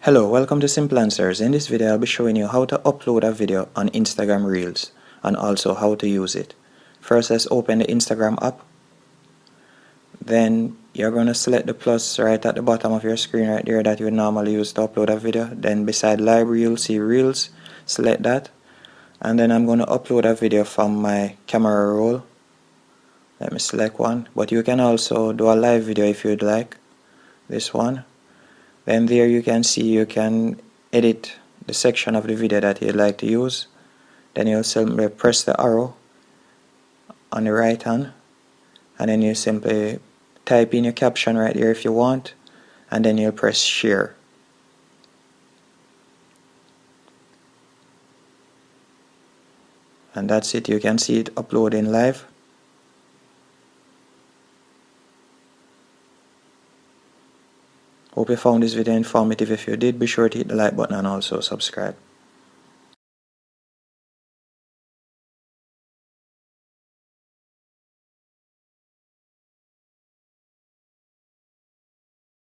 Hello, welcome to Simple Answers. In this video, I'll be showing you how to upload a video on Instagram Reels and also how to use it. First, let's open the Instagram app. Then you're going to select the plus right at the bottom of your screen right there that you would normally use to upload a video. Then beside library, you'll see Reels. Select that. And then I'm going to upload a video from my camera roll. Let me select one. But you can also do a live video if you'd like. This one. Then there you can see you can edit the section of the video that you'd like to use. Then you'll simply press the arrow on the right hand, and then you simply type in your caption right here if you want, and then you'll press share. And that's it. You can see it uploading live. Hope you found this video informative. If you did, be sure to hit the like button and also subscribe.